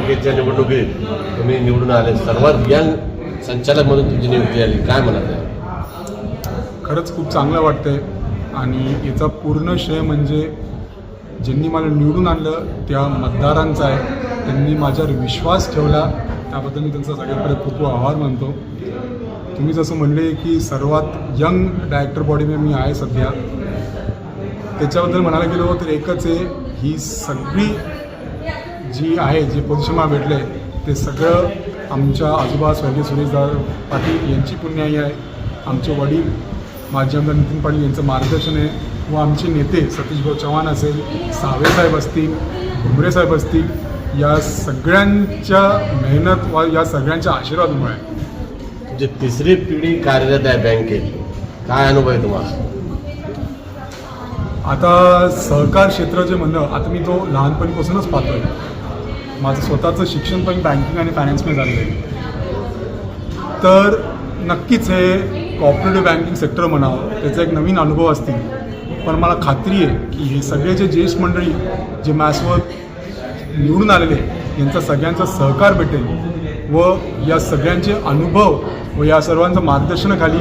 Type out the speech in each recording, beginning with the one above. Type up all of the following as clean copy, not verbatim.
बँकेच्या निवडणुकीत तुम्ही निवडून आले, सर्वात यंग संचालक म्हणून तुमची नियुक्ती झाली, काय म्हणत आहे? खरंच खूप चांगलं वाटतंय आणि याचा पूर्ण श्रेय म्हणजे ज्यांनी मला निवडून आणलं त्या मतदारांचा आहे. त्यांनी माझ्यावर विश्वास ठेवला, त्याबद्दल मी त्यांचा सगळ्यांकडे खूप खूप आभार मानतो. तुम्ही जसं म्हणले की सर्वात यंग डायरेक्टर बॉडीमध्ये मी आहे सध्या, त्याच्याबद्दल म्हणायला गेलो तर एकच आहे, ही सगळी जी आहे जे पोझिशन मला भेटलं आहे ते सगळं आमच्या आजोबा स्वर्गीय सुरेशदादा पाटील यांची पुण्याई आहे. आमचे वडील माजी आमदार नितीन पाटील यांचं मार्गदर्शन आहे व आमचे नेते सतीशभाऊ चव्हाण असेल, सावेसाहेब असतील, भुमरे साहेब असतील, या सगळ्यांच्या मेहनत व या सगळ्यांच्या आशीर्वादामुळे आहे. तुमची तिसरी पिढी कार्यरत आहे बँकेत, काय अनुभव आहे तुम्हाला? आता सहकार क्षेत्र जे म्हणलं, आता मी तो लहानपणीपासूनच पाहतो आहे. माझं स्वतःचं शिक्षण पण बँकिंग आणि फायनान्समध्ये झालेलं आहे. तर नक्कीच हे कॉपरेटिव्ह बँकिंग सेक्टर म्हणावं, त्याचा एक नवीन अनुभव असतील. पण मला खात्री आहे की हे सगळे जे ज्येष्ठ मंडळी जे माझ्यासोबत निवडून आलेले यांचा सगळ्यांचा सहकार भेटेल व या सगळ्यांचे अनुभव व या सर्वांचं मार्गदर्शनाखाली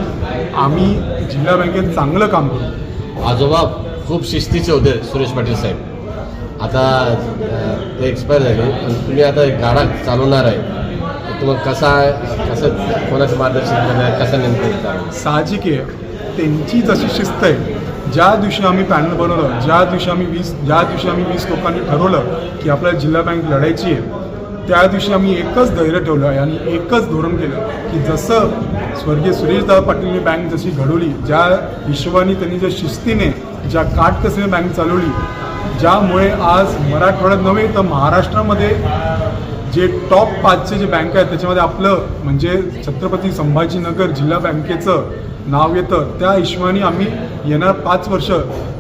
आम्ही जिल्हा बँकेत चांगलं काम करू. आजोबा खूप शिस्तीचे होते सुरेश पाटील साहेब, आता ते एक्सपायर झाले, पण तुम्ही आता गाडा चालवणार आहे, तुम्हाला कसं कोणाचं मार्गदर्शन करणार, कसं नेमकं? साहजिक आहे, त्यांची जशी शिस्त आहे. ज्या दिवशी आम्ही पॅनल बनवलं, ज्या दिवशी आम्ही 20 लोकांनी ठरवलं की आपल्याला जिल्हा बँक लढायची आहे, त्या दिवशी आम्ही एकच धैर्य ठेवलं आहे आणि एकच धोरण केलं की जसं स्वर्गीय सुरेशदादा पाटीलने बँक जशी घडवली, ज्या हिशोबाने त्यांनी ज्या शिस्तीने ज्या काटकसरीने बँक चालवली, ज्यामुळे आज मराठवाड्यात नव्हे तर महाराष्ट्रामध्ये जे टॉप 5चे जे बँक आहेत त्याच्यामध्ये आपलं म्हणजे छत्रपती संभाजीनगर जिल्हा बँकेचं नाव येतं. त्या हिशोबाने आम्ही येणार 5 वर्ष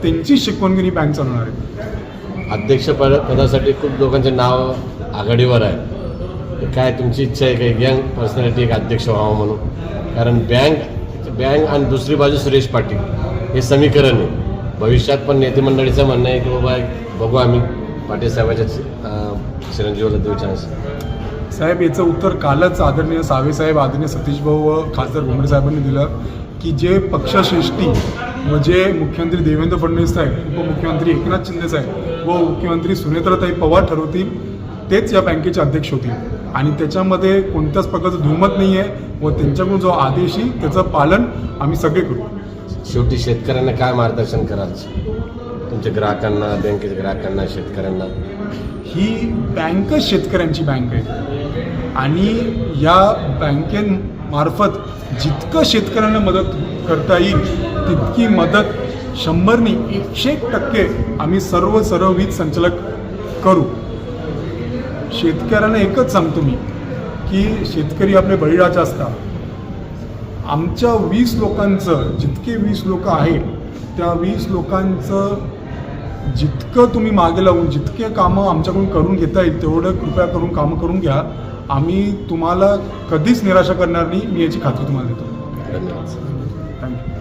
त्यांची शिकवण घेऊन ही बँक चालवणार आहे. अध्यक्षपदासाठी खूप लोकांचे नाव आघाडीवर आहे, काय तुमची इच्छा आहे काही यंग पर्सनॅलिटी एक अध्यक्ष व्हावं म्हणून? कारण बँक आणि दुसरी बाजू सुरेश पाटील हे समीकरण आहे. भविष्यात पण नेते मंडळीचं म्हणणं आहे की बाबा बघू आम्ही पाटील साहेबाच्या चिरंजीवाला देऊ चान्स. साहेब, याचं उत्तर कालच आदरणीय सावेसाहेब, आदरणीय सतीशभाऊ व खासदार भुमरे साहेबांनी दिलं की जे पक्षश्रेष्ठी व जे मुख्यमंत्री देवेंद्र फडणवीस साहेब, उपमुख्यमंत्री एकनाथ शिंदे साहेब व मुख्यमंत्री सुनेत्राताई पवार ठरवतील तेच या बँकेचे अध्यक्ष होतील आणि त्याच्यामध्ये कोणत्याच प्रकारचं दुमत नाही आहे व त्यांच्याकडून जो आदेश येईल त्याचं पालन आम्ही सगळे करू. शेवटी शेतकऱ्यांना काय मार्गदर्शन कराल तुमच्या ग्राहकांना, बँकेच्या ग्राहकांना, शेतकऱ्यांना? ही बँकच शेतकऱ्यांची बँक आहे आणि या बँकेमार्फत जितकं शेतकऱ्यांना मदत करता येईल तितकी मदत 100 101% आम्ही सर्व वीज संचालक करू. शेतकऱ्यांना एकच सांगतो मी की शेतकरी आपले बळीराजा असतात. आमच्या 20 लोकांचं, जितके 20 लोक आहेत त्या 20 लोकांचं जितकं तुम्ही मागे लावून जितके कामं आमच्याकडून करून घेता येईल तेवढं कृपया करून कामं करून घ्या. आम्ही तुम्हाला कधीच निराशा करणार नाही, मी याची खात्री तुम्हाला देतो. धन्यवाद. थँक्यू.